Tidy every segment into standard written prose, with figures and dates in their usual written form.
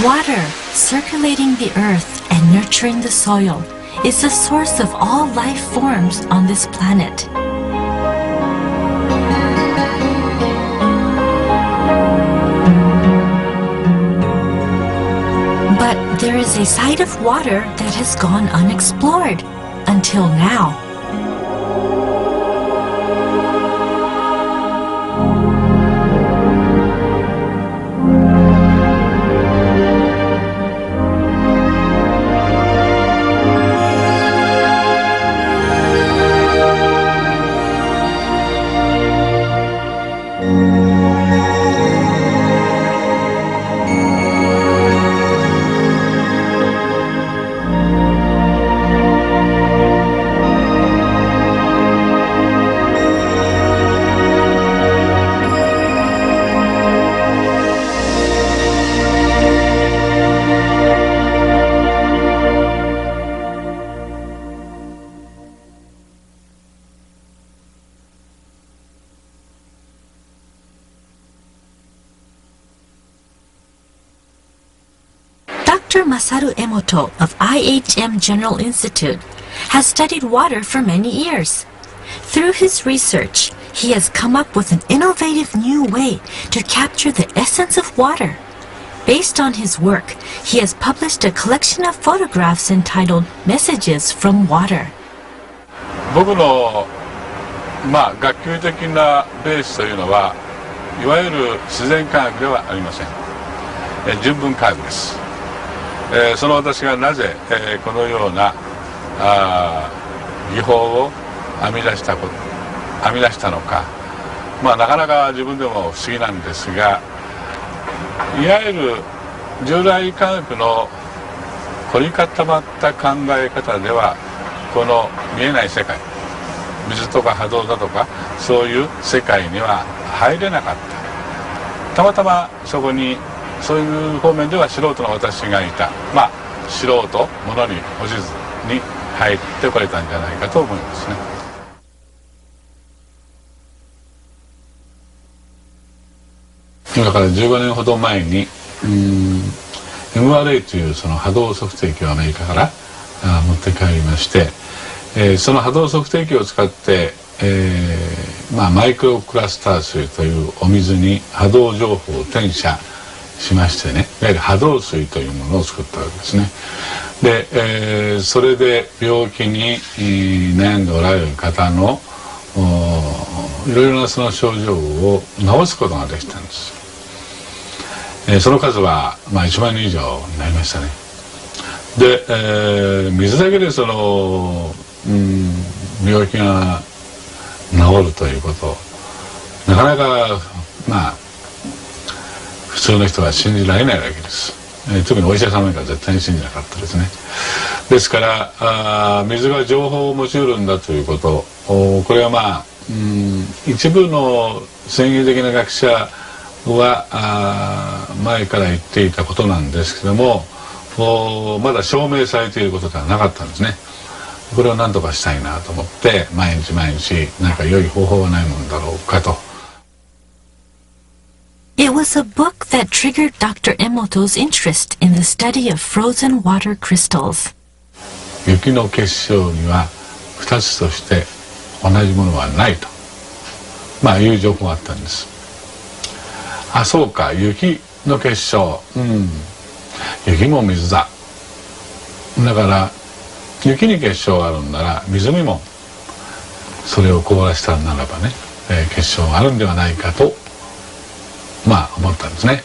Water, circulating the earth and nurturing the soil, is the source of all life forms on this planet. But there is a side of water that has gone unexplored until now. Doctor Masaru Emoto of IHM General Institute has studied water for many years. Through his research, he has come up with an innovative new way to capture the essence of water. Based on his work, he has published a collection of photographs entitled Messages from Water. 僕の学級的なベースというのはいわゆる自然科学ではありません。純文科学です。その私がなぜ、このような技法を編み出したのか、なかなか自分でも不思議なんですが、いわゆる従来科学の凝り固まった考え方ではこの見えない世界、水とか波動だとかそういう世界には入れなかった。たまたまそこにそういう方面では素人の私がいた、素人ものにお地図に入ってこれたんじゃないかと思いますね。今から15年ほど前にMRA というその波動測定器をアメリカから持って帰りまして、その波動測定器を使って、マイクロクラスター水というお水に波動情報を転写しましてね、いわゆる波動水というものを作ったわけですね。で、それで病気に悩んでおられる方のいろいろなその症状を治すことができたんです。その数は1万人以上になりましたね。で、水だけでその、病気が治るということなかなか普通の人は信じられないわけです。特にお医者様が絶対に信じなかったですね。ですから水が情報を持ち得るんだということ、これは一部の先鋭的な学者は前から言っていたことなんですけども、まだ証明されていることではなかったんですね。これを何とかしたいなと思って毎日何か良い方法はないものだろうかと。It was a book that triggered Dr. Emoto's interest in the study of frozen water crystals. 雪の結晶には2つとして同じものはないと、いう情報があったんです。あ、そうか、雪の結晶、雪も水だ。だから雪に結晶があるんなら水にもそれを凍らせたならばね、結晶があるんではないかと思ったんですね。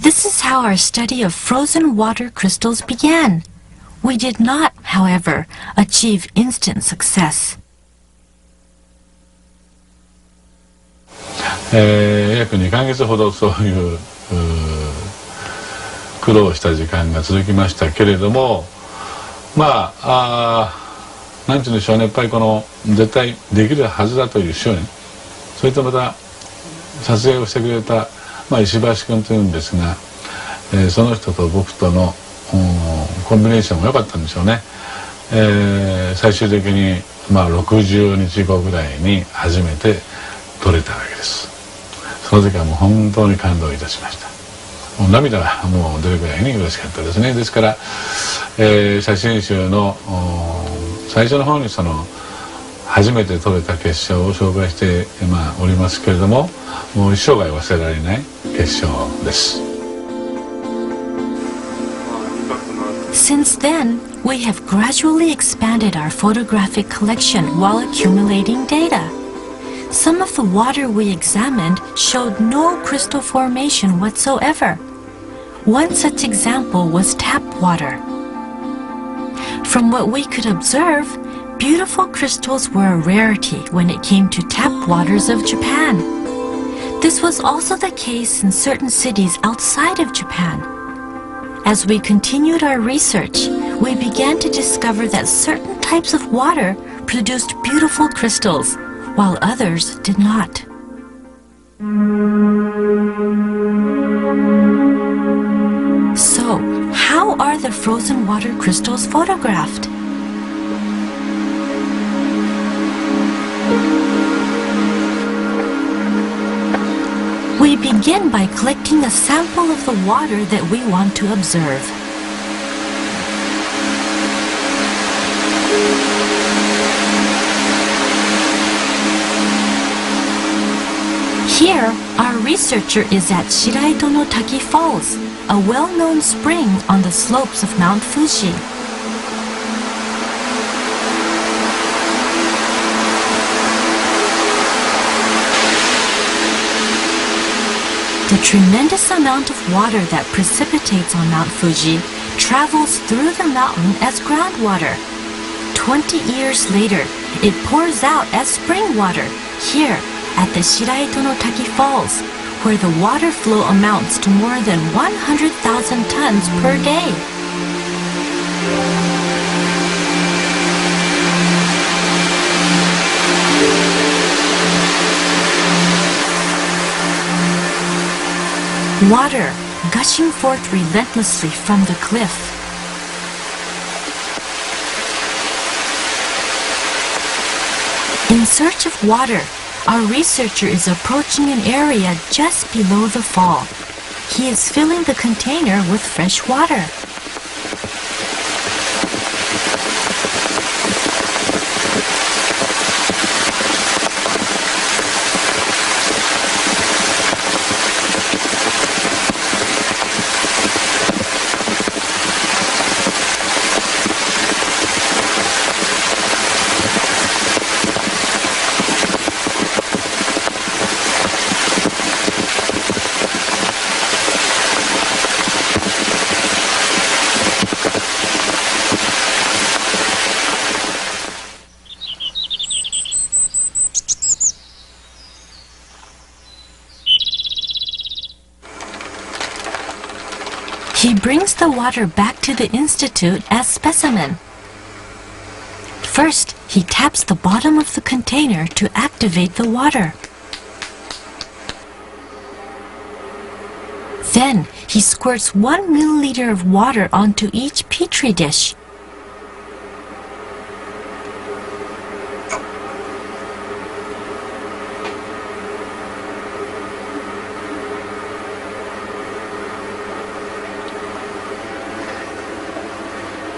This is how our study of frozen water crystals began. We did not, however, achieve instant success. 約2ヶ月ほどそういう苦労した時間が続きましたけれども、なんて言うんでしょうね、やっぱりこの絶対できるはずだという執念、それとまた撮影をしてくれた、石橋君というんですが、その人と僕とのコンビネーションも良かったんでしょうね。最終的に60日後ぐらいに初めて撮れたわけです。その時はもう本当に感動いたしました。もう涙がもう出るぐらいに嬉しかったですね。ですから、写真集の最初の方にその初めて撮れた結晶を紹介して、おりますけれども、もう一生涯忘れられない結晶です。Since then, we have gradually expanded our photographic collection while accumulating data. Some of the water we examined showed no crystal formation whatsoever. One such example was tap water. From what we could observe, beautiful crystals were a rarity when it came to tap waters of Japan. This was also the case in certain cities outside of Japan. As we continued our research, we began to discover that certain types of water produced beautiful crystals, while others did not. So, how are the frozen water crystals photographed? We begin by collecting a sample of the water that we want to observe. Here, our researcher is at Shiraito no Taki Falls, a well-known spring on the slopes of Mount Fuji. The tremendous amount of water that precipitates on Mount Fuji travels through the mountain as groundwater. 20 years later, it pours out as spring water here at the Shiraito no Taki Falls, where the water flow amounts to more than 100,000 tons per day. Water gushing forth relentlessly from the cliff. In search of water, our researcher is approaching an area just below the fall. He is filling the container with fresh water. He brings the water back to the institute as specimen. First, he taps the bottom of the container to activate the water. Then, he squirts 1 milliliter of water onto each petri dish.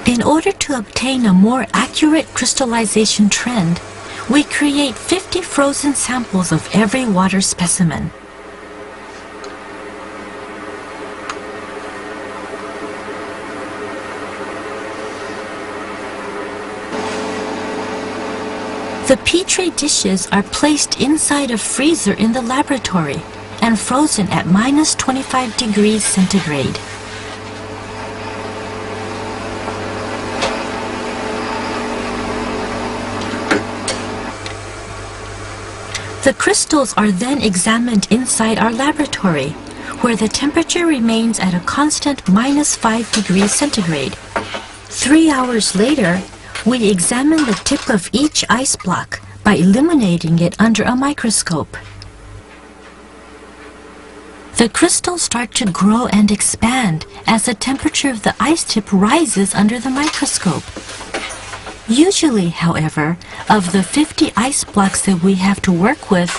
In order to obtain a more accurate crystallization trend, we create 50 frozen samples of every water specimen. The petri dishes are placed inside a freezer in the laboratory and frozen at -25 degrees centigrade. The crystals are then examined inside our laboratory, where the temperature remains at a constant -5 degrees centigrade. 3 hours later, we examine the tip of each ice block by illuminating it under a microscope. The crystals start to grow and expand as the temperature of the ice tip rises under the microscope. Usually, however, of the 50 ice blocks that we have to work with,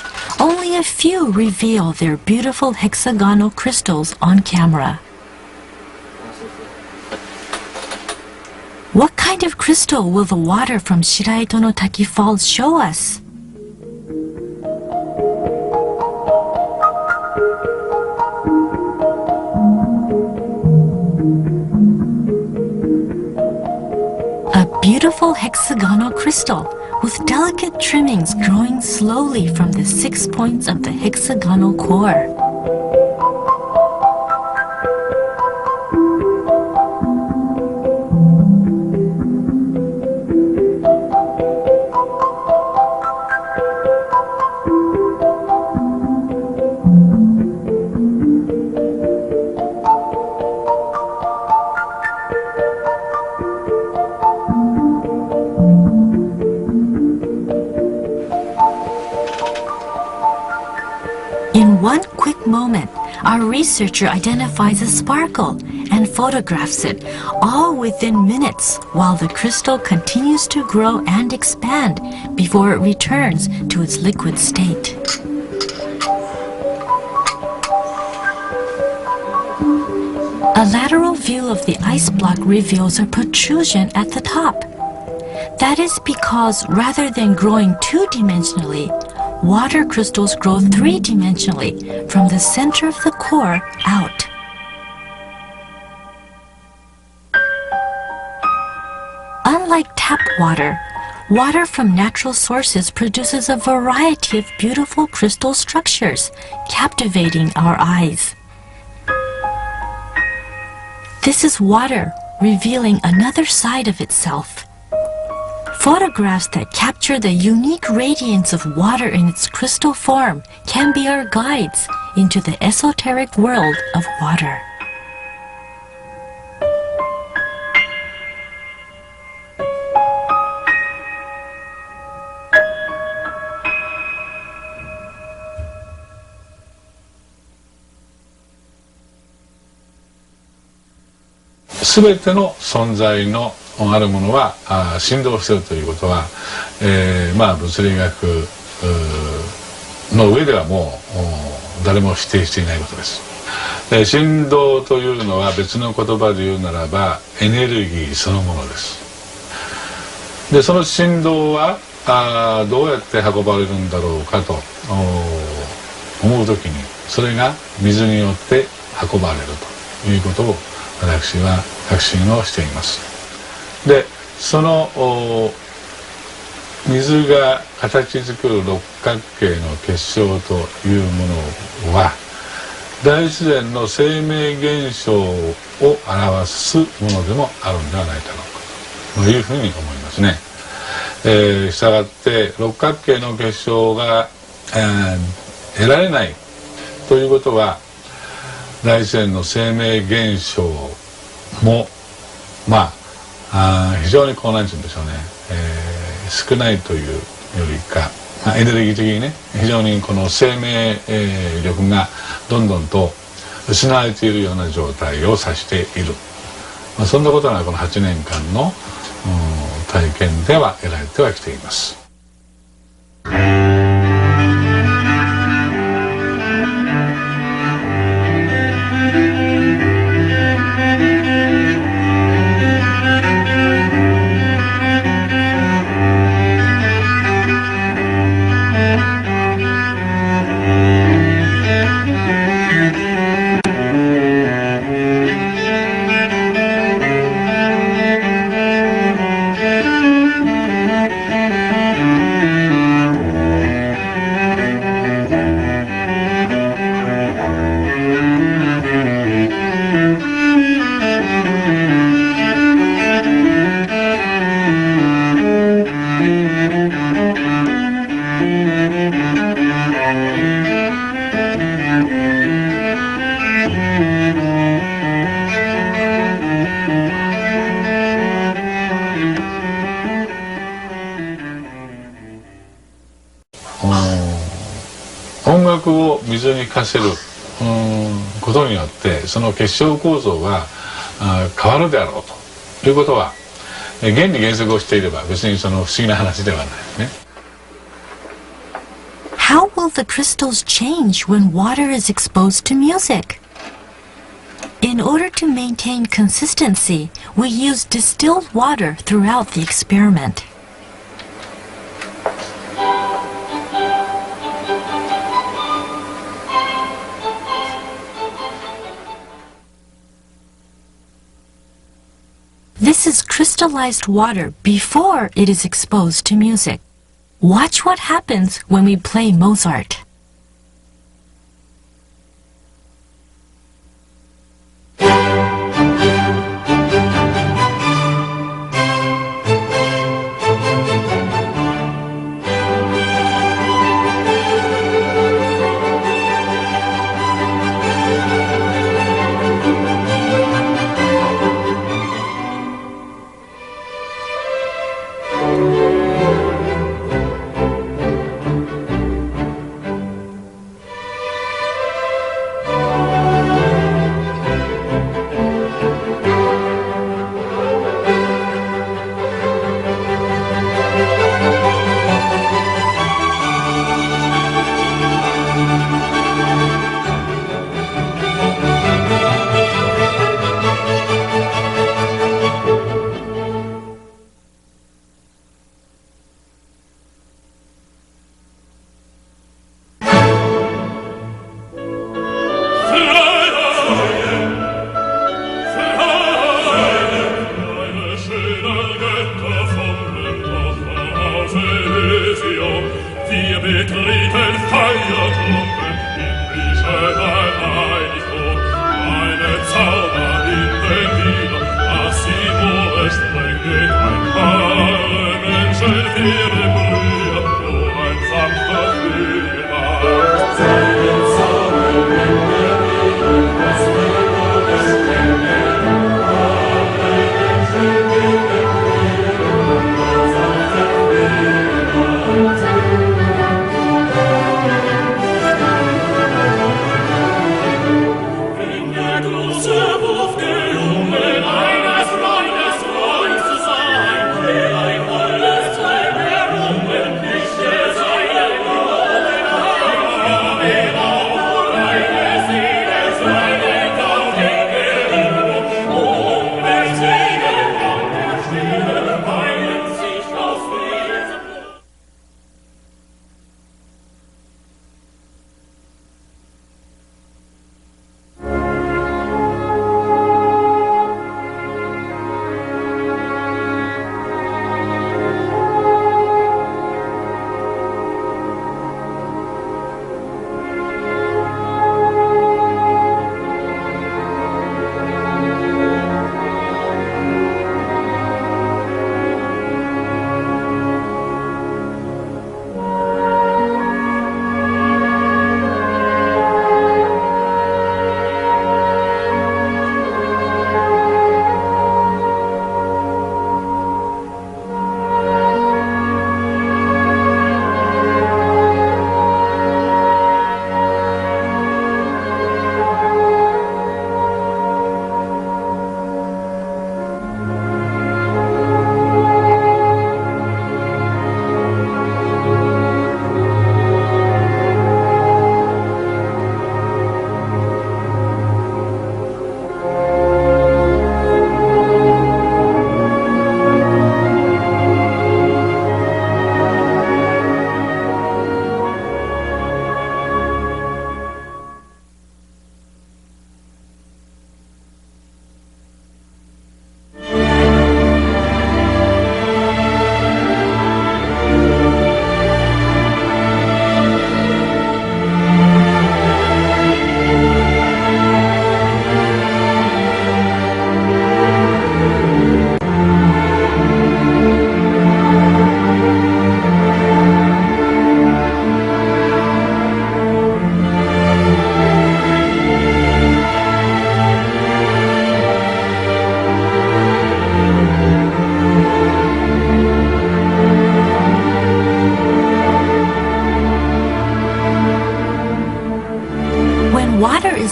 Only a few reveal their beautiful hexagonal crystals on camera. What kind of crystal will the water from Shiraito no Taki Falls show us? A beautiful hexagonal crystal with delicate trimmings growing slowly from the 6 points of the hexagonal core. In one quick moment, our researcher identifies a sparkle and photographs it, all within minutes, while the crystal continues to grow and expand before it returns to its liquid state. A lateral view of the ice block reveals a protrusion at the top. That is because rather than growing two-dimensionally, water crystals grow three-dimensionally from the center of the core out. Unlike tap water, water from natural sources produces a variety of beautiful crystal structures, captivating our eyes. This is water revealing another side of itself. Photographs that capture the unique radiance of water in its crystal form can be our guides into the esoteric world of water.すべての存在のあるものは振動しているということは、物理学の上ではもう誰も否定していないことです。振動というのは別の言葉で言うならばエネルギーそのものです。でその振動はどうやって運ばれるんだろうかと思うときに、それが水によって運ばれるということを私は確信をしています。でその水が形作る六角形の結晶というものは大自然の生命現象を表すものでもあるんではないだろうかというふうに思いますね。したがって六角形の結晶が、得られないということは大自然の生命現象も非常になんて言うんでしょうね、少ないというよりか、エネルギー的にね非常にこの生命力がどんどんと失われているような状態を指している、そんなことがこの8年間の体験では得られてはきています。音楽を水にかせることによってその結晶構造が変わるであろうということは原理原則をしていれば別にその不思議な話ではないですね。How will will the crystals change when water is exposed to music? In order to maintain consistency, we use distilled water throughout the experiment. This is crystallized water before it is exposed to music. Watch what happens when we play Mozart.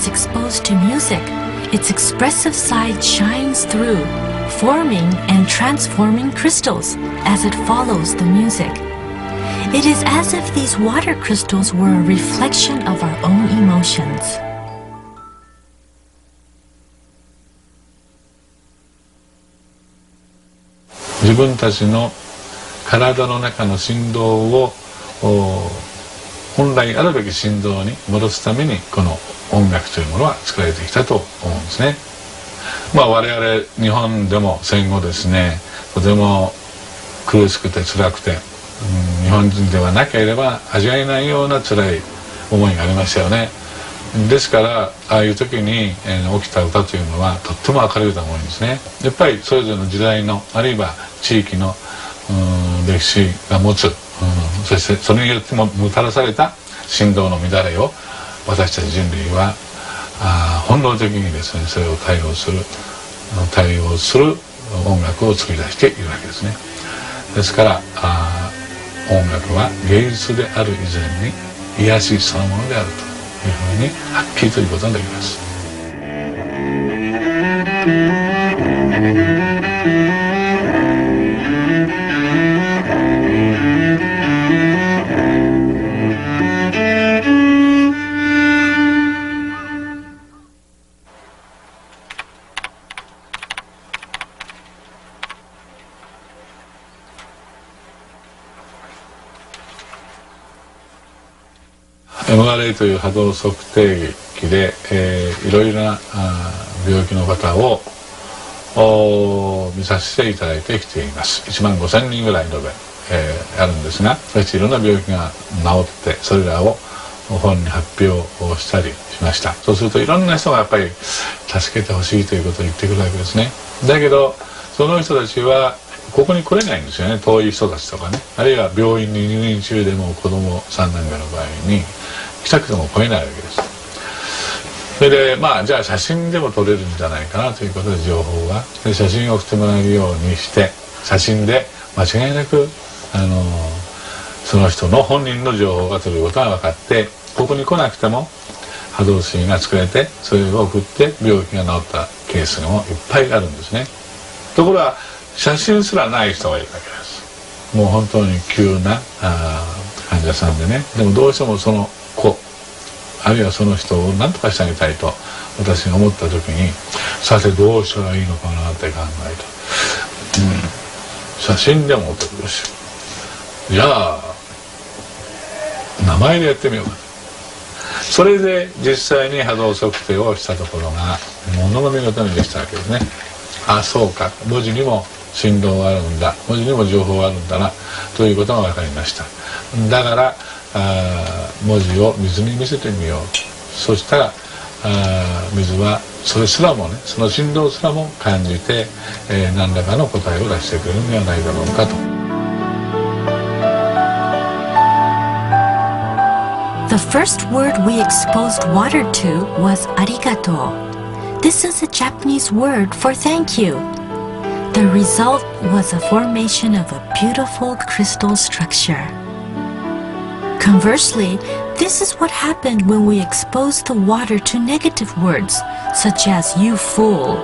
is exposed to music, its expressive side shines through, forming and transforming crystals as it follows the music. It is as if these water crystals were a reflection of our own emotions.自分たちの体の中の振動を本来あるべき振動に戻すためにこの音楽というものは作られてきたと思うんですね。我々日本でも戦後ですね、とても苦しくて辛くて、日本人ではなければ味わえないような辛い思いがありましたよね。ですからああいう時に、起きた歌というのはとっても明るい歌が多いんですね。やっぱりそれぞれの時代のあるいは地域の歴史が持つ、そしてそれによってももたらされた振動の乱れを私たち人類は本能的にですね、それを対応する音楽を作り出しているわけですね。ですから音楽は芸術である以前に癒しそのものであるというふうにはっきりということができます。MRI という波動測定器で、いろいろな病気の方を見させていただいてきています。1万5,000人ぐらいのあるんですが、そしていろんな病気が治ってそれらを本に発表をしたりしました。そうするといろんな人がやっぱり助けてほしいということを言ってくるわけですね。だけどその人たちはここに来れないんですよね。遠い人たちとかね、あるいは病院に入院中でも子供さんなんかの場合に来たくても来れないわけです。それでじゃあ写真でも撮れるんじゃないかなということで情報がで写真を送ってもらえるようにして写真で間違いなくその人の本人の情報が取れることが分かって、ここに来なくても波動水が作れてそれを送って病気が治ったケースもいっぱいあるんですね。ところが写真すらない人がいるわけです。もう本当に急な患者さんでね、でもどうしてもその子あるいはその人を何とかしてあげたいと私が思った時に、さてどうしたらいいのかなって考えた、写真でも送るし、じゃあ名前でやってみようか。それで実際に波動測定をしたところがものの見事にできたわけですね。あ、そうか、文字にも振動があるんだ、文字にも情報があるんだなということが分かりました。だから文字を水に見せてみよう。そしたら水はそれすらもね、その振動すらも感じて、何らかの答えを出してくれるんではないだろうかと。The first word we exposed water to was arigato. This is a Japanese word for thank you. The result was a formation of a beautiful crystal structure. Conversely, this is what happened when we exposed the water to negative words, such as you fool.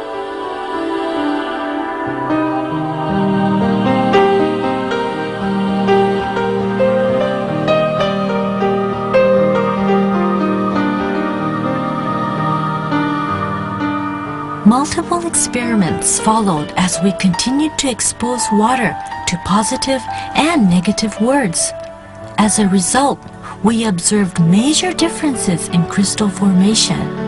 Multiple experiments followed as we continued to expose water to positive and negative words. As a result, we observed major differences in crystal formation.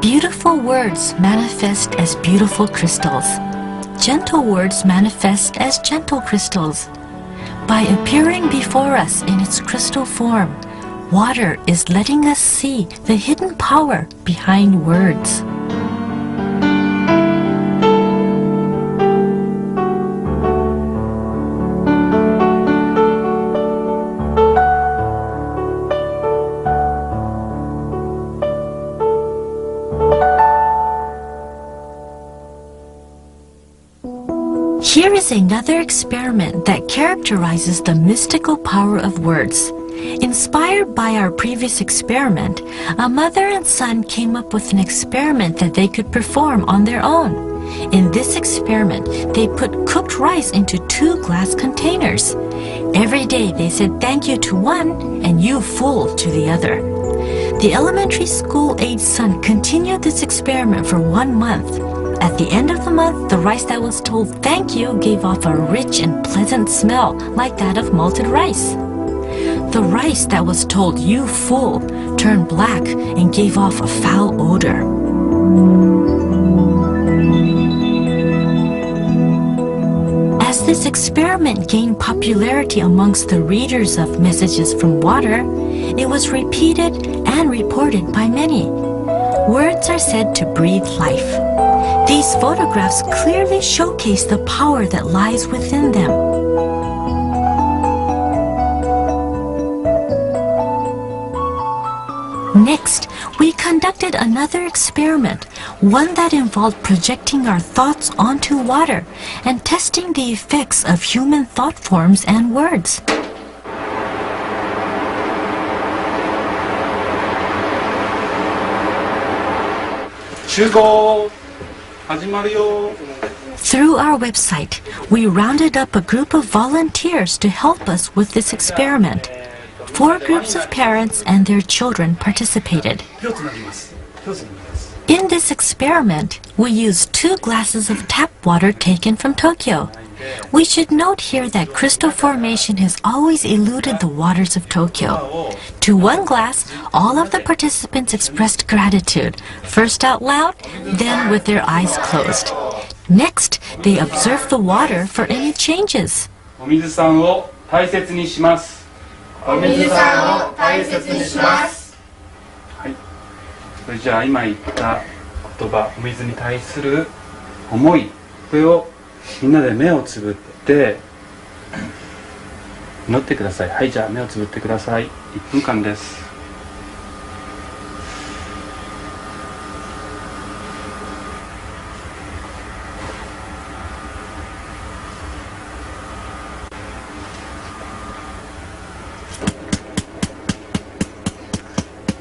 Beautiful words manifest as beautiful crystals. Gentle words manifest as gentle crystals. By appearing before us in its crystal form, water is letting us see the hidden power behind words. Here is another experiment that characterizes the mystical power of words. Inspired by our previous experiment, a mother and son came up with an experiment that they could perform on their own. In this experiment, they put cooked rice into 2 glass containers. Every day they said thank you to one and you fool to the other. The elementary school-age son continued this experiment for 1 month. At the end of the month, the rice that was told thank you gave off a rich and pleasant smell like that of malted rice. The rice that was told you fool turned black and gave off a foul odor. As this experiment gained popularity amongst the readers of messages from water, it was repeated and reported by many. Words are said to breathe life. These photographs clearly showcase the power that lies within them. Next, we conducted another experiment, one that involved projecting our thoughts onto water and testing the effects of human thought forms and words. Through our website, we rounded up a group of volunteers to help us with this experiment. 4 groups of parents and their children participated. In this experiment, we used 2 glasses of tap water taken from Tokyo. We should note here that crystal formation has always eluded the waters of Tokyo. To 1 glass, all of the participants expressed gratitude, first out loud, then with their eyes closed. Next, they observed the water for any changes. お水さんを大切にします。お水さんを大切にします。はい。それじゃあ今言った言葉、お水に対する思い、これをみんなで目をつぶって祈ってください。はい、じゃあ目をつぶってください。1分間です。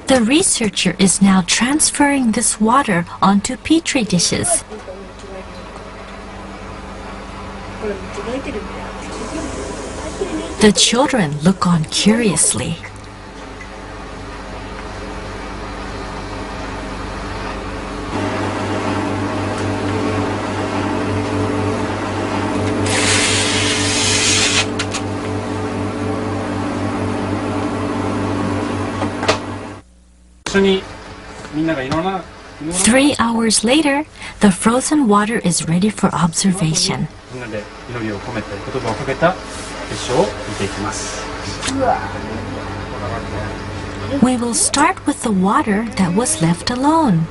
The researcher is now transferring this water onto petri dishes. The children look on curiously. Three 3 hours later, the frozen water is ready for observation. We will start with the water that was left alone.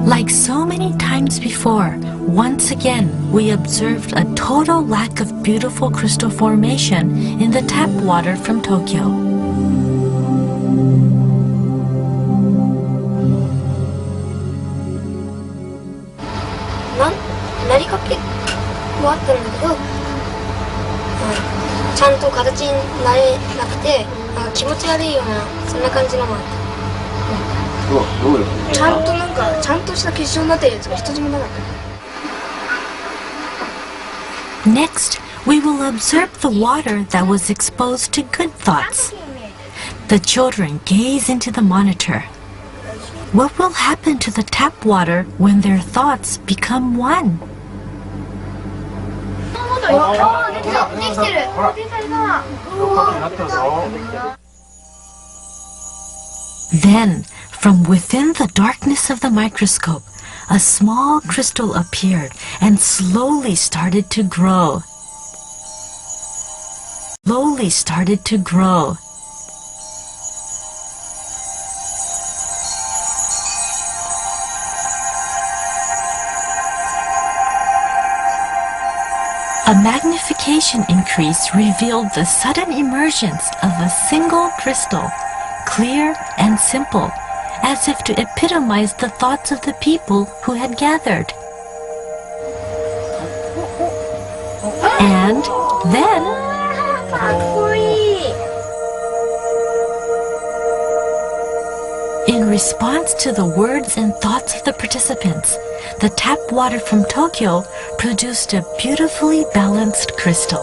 Like so many times before, once again we observed a total lack of beautiful crystal formation in the tap water from Tokyo. Next, we will observe the water that was exposed to good thoughts. The children gaze into the monitor. What will happen to the tap water when their thoughts become one? Then, from within the darkness of the microscope, a small crystal appeared and slowly started to grow. A magnification increase revealed the sudden emergence of a single crystal, clear and simple, as if to epitomize the thoughts of the people who had gathered. And then, かっこいい。 in response to the words and thoughts of the participants, the tap water from Tokyo produced a beautifully balanced crystal.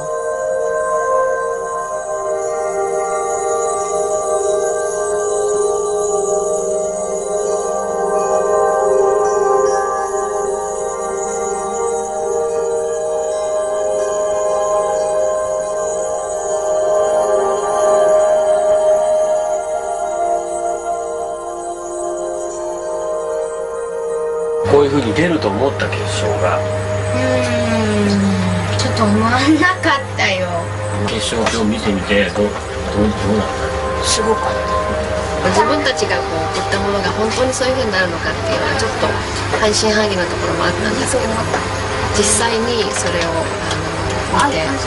こういう風に出ると思った結晶がちょっと思わなかったよ。結晶を見てみてどうなったすごかった。自分たちがこう送ったものが本当にそういう風になるのかっていうのはちょっと半信半疑なところもあったんですけど、実際にそれを見て本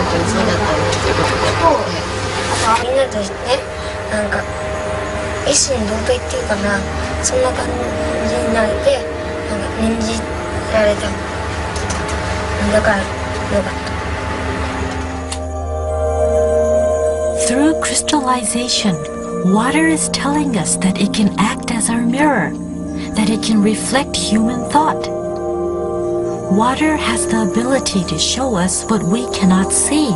当にそうだったんだということで、みんなとね、なんか一心同体っていうかな、そんな感じになれて、なんか念じられた。だからよかった。Through crystallization, water is telling us that it can act as our mirror, that it can reflect human thought. Water has the ability to show us what we cannot see.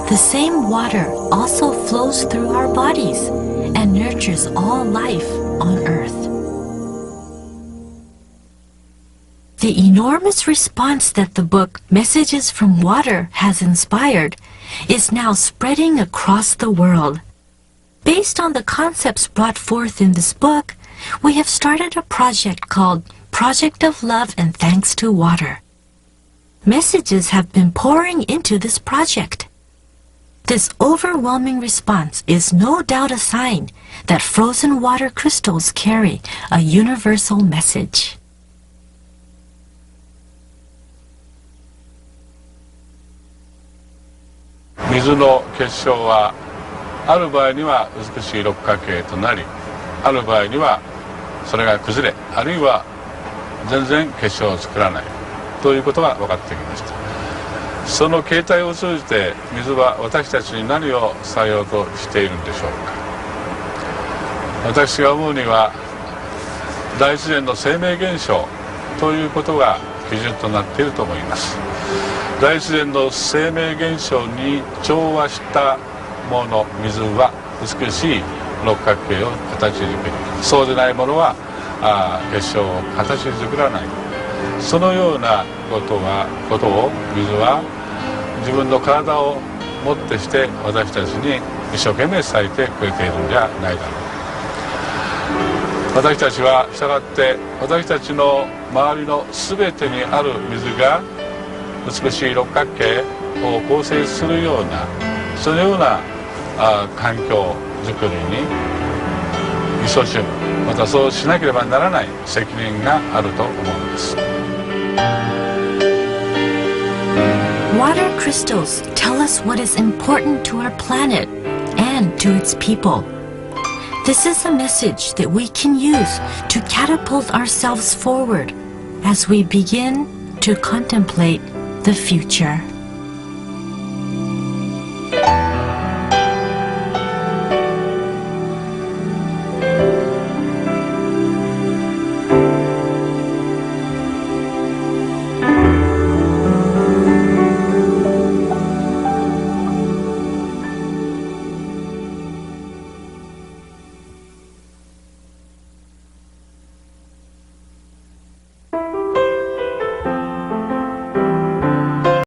The same water also flows through our bodies and nurtures all life on Earth. The enormous response that the book Messages from Water has inspired is now spreading across the world. Based on the concepts brought forth in this book, we have started a project called Project of Love and Thanks to Water. Messages have been pouring into this project. This overwhelming response is no doubt a sign that frozen water crystals carry a universal message. 水の結晶はある場合には美しい六角形となり、ある場合にはそれが崩れ、あるいは全然結晶を作らないということが分かってきました。その形態を通じて水は私たちに何を伝えようとしているんでしょうか。私が思うには大自然の生命現象ということが基準となっていると思います。大自然の生命現象に調和したもの、水は美しい六角形を形作り、そうでないものは結晶を形作らない。そのようなことを水は自分の体をもってして私たちに一生懸命伝えてくれているんじゃないだろう。私たちはしたがって私たちの周りの全てにある水が美しい六角形を構成するようなそのような環境づくりに勤しむ、またそうしなければならない責任があると思うんです。Water crystals tell us what is important to our planet and to its people. This is a message that we can use to catapult ourselves forward as we begin to contemplate the future.